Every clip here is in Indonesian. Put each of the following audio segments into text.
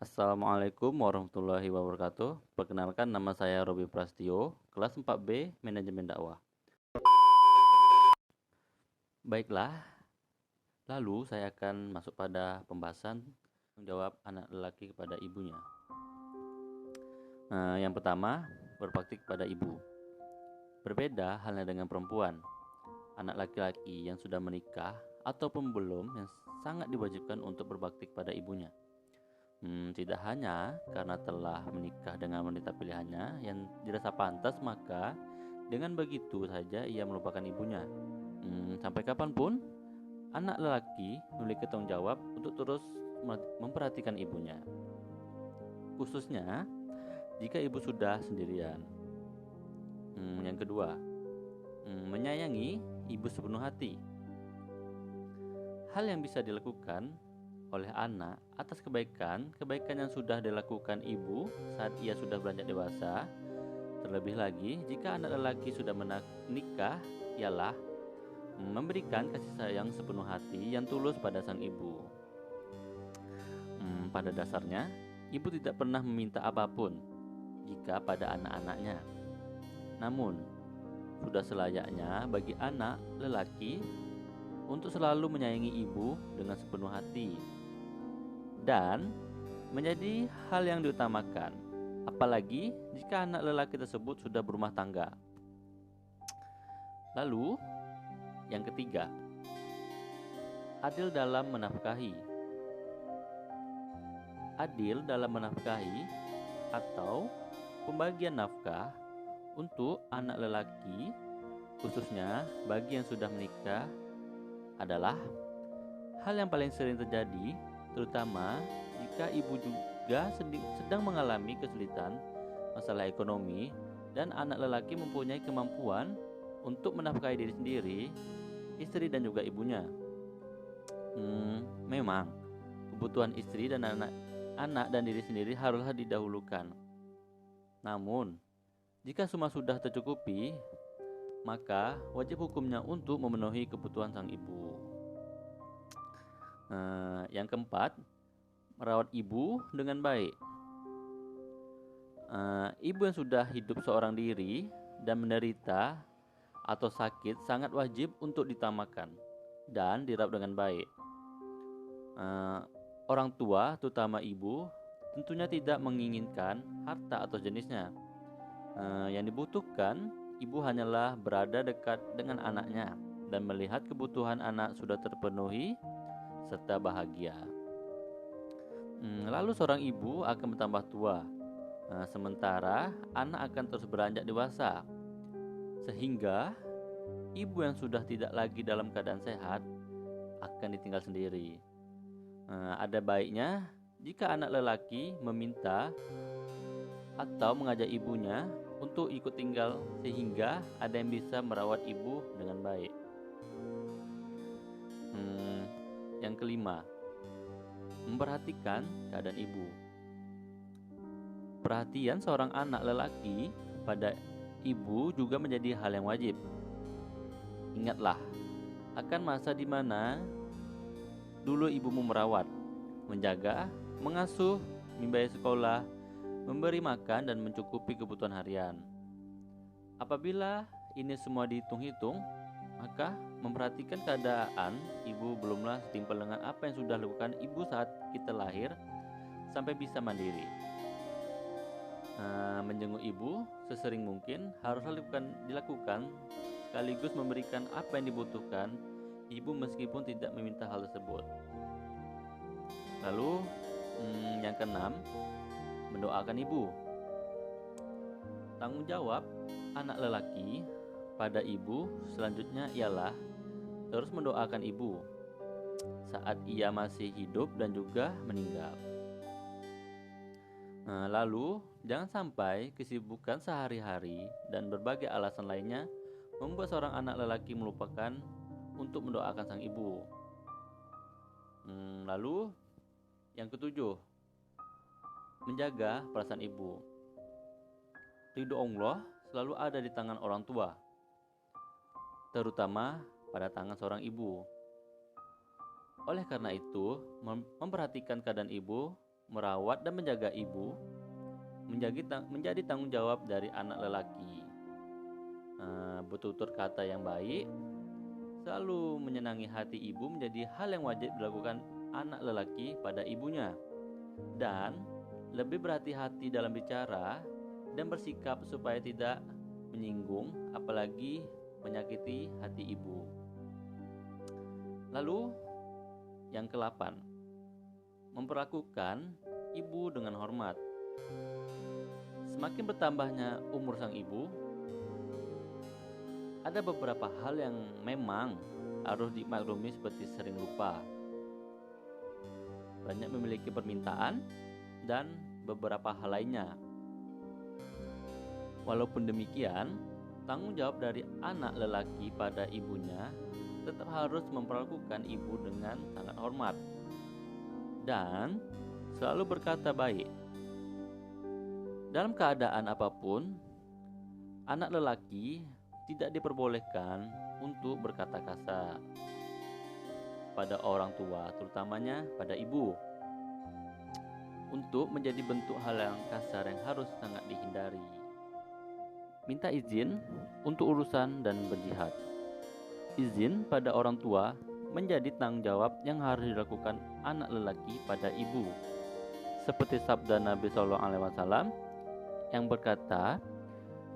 Assalamualaikum warahmatullahi wabarakatuh. Perkenalkan, nama saya Robi Prastio, kelas 4B Manajemen Dakwah. Baiklah, lalu saya akan masuk pada pembahasan menjawab anak lelaki kepada ibunya. Yang pertama, berbakti kepada ibu. Berbeda halnya dengan perempuan. Anak laki-laki yang sudah menikah ataupun belum yang sangat diwajibkan untuk berbakti kepada ibunya. Tidak hanya karena telah menikah dengan wanita pilihannya yang dirasa pantas, maka dengan begitu saja ia melupakan ibunya. Sampai kapanpun anak lelaki memiliki tanggung jawab untuk terus memperhatikan ibunya, khususnya jika ibu sudah sendirian. Yang kedua, menyayangi ibu sepenuh hati. Hal yang bisa dilakukan oleh anak atas kebaikan yang sudah dilakukan ibu saat ia sudah beranjak dewasa. Terlebih lagi jika anak lelaki sudah menikah, ialah memberikan kasih sayang sepenuh hati yang tulus pada sang ibu. Pada dasarnya, ibu tidak pernah meminta apapun jika pada anak-anaknya. Namun, sudah selayaknya bagi anak lelaki untuk selalu menyayangi ibu dengan sepenuh hati dan menjadi hal yang diutamakan, apalagi jika anak lelaki tersebut sudah berumah tangga. Lalu, yang ketiga, adil dalam menafkahi. Adil dalam menafkahi atau pembagian nafkah untuk anak lelaki, khususnya bagi yang sudah menikah, adalah hal yang paling sering terjadi, terutama jika ibu juga sedang mengalami kesulitan masalah ekonomi dan anak lelaki mempunyai kemampuan untuk menafkahi diri sendiri, istri dan juga ibunya. Memang kebutuhan istri dan anak dan diri sendiri haruslah didahulukan. Namun, jika semua sudah tercukupi, maka wajib hukumnya untuk memenuhi kebutuhan sang ibu. Yang keempat, merawat ibu dengan baik. Ibu yang sudah hidup seorang diri dan menderita atau sakit sangat wajib untuk ditamakan dan dirawat dengan baik. Orang tua, terutama ibu, tentunya tidak menginginkan harta atau jenisnya. Yang dibutuhkan ibu hanyalah berada dekat dengan anaknya dan melihat kebutuhan anak sudah terpenuhi serta bahagia. Lalu seorang ibu akan bertambah tua, sementara anak akan terus beranjak dewasa, sehingga ibu yang sudah tidak lagi dalam keadaan sehat akan ditinggal sendiri. Ada baiknya jika anak lelaki meminta atau mengajak ibunya untuk ikut tinggal, sehingga ada yang bisa merawat ibu dengan baik. Yang kelima, memperhatikan keadaan ibu. Perhatian seorang anak lelaki pada ibu juga menjadi hal yang wajib. Ingatlah akan masa di mana dulu ibumu merawat, menjaga, mengasuh, membiayai sekolah, memberi makan dan mencukupi kebutuhan harian. Apabila ini semua dihitung-hitung, maka memperhatikan keadaan ibu belumlah setimpal dengan apa yang sudah lakukan ibu saat kita lahir sampai bisa mandiri. Menjenguk ibu sesering mungkin haruslah dilakukan, sekaligus memberikan apa yang dibutuhkan ibu meskipun tidak meminta hal tersebut. Lalu yang keenam, mendoakan ibu. Tanggung jawab anak lelaki pada ibu selanjutnya ialah terus mendoakan ibu saat ia masih hidup dan juga meninggal. Lalu jangan sampai kesibukan sehari-hari dan berbagai alasan lainnya membuat seorang anak lelaki melupakan untuk mendoakan sang ibu. Lalu yang ketujuh, menjaga perasaan ibu. Ridho Allah selalu ada di tangan orang tua, terutama pada tangan seorang ibu. Oleh karena itu, memperhatikan keadaan ibu merawat dan menjaga ibu menjadi tanggung jawab dari anak lelaki. Bertutur kata yang baik, selalu menyenangi hati ibu menjadi hal yang wajib dilakukan anak lelaki pada ibunya. Dan lebih berhati-hati dalam bicara dan bersikap supaya tidak menyinggung, apalagi menyakiti hati ibu. Lalu yang ke-8, memperlakukan ibu dengan hormat. Semakin bertambahnya umur sang ibu, ada beberapa hal yang memang harus dimaklumi seperti sering lupa, banyak memiliki permintaan, dan beberapa hal lainnya. Walaupun demikian, tanggung jawab dari anak lelaki pada ibunya tetap harus memperlakukan ibu dengan sangat hormat dan selalu berkata baik. Dalam keadaan apapun, anak lelaki tidak diperbolehkan untuk berkata kasar pada orang tua, terutamanya pada ibu. Untuk menjadi bentuk hal yang kasar yang harus sangat dihindari. Minta izin untuk urusan dan berjihad. Izin pada orang tua menjadi tanggung jawab yang harus dilakukan anak lelaki pada ibu. Seperti sabda Nabi SAW yang berkata,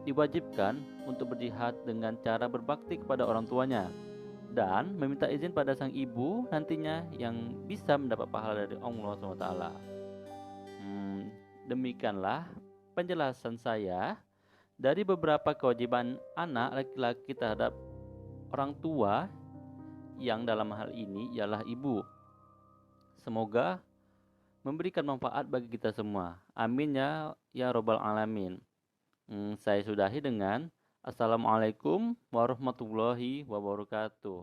diwajibkan untuk berjihad dengan cara berbakti kepada orang tuanya dan meminta izin pada sang ibu nantinya yang bisa mendapat pahala dari Allah SWT. Demikianlah penjelasan saya dari beberapa kewajiban anak laki-laki terhadap orang tua yang dalam hal ini ialah ibu. Semoga memberikan manfaat bagi kita semua. Amin ya robbal alamin. Saya sudahi dengan Assalamualaikum warahmatullahi wabarakatuh.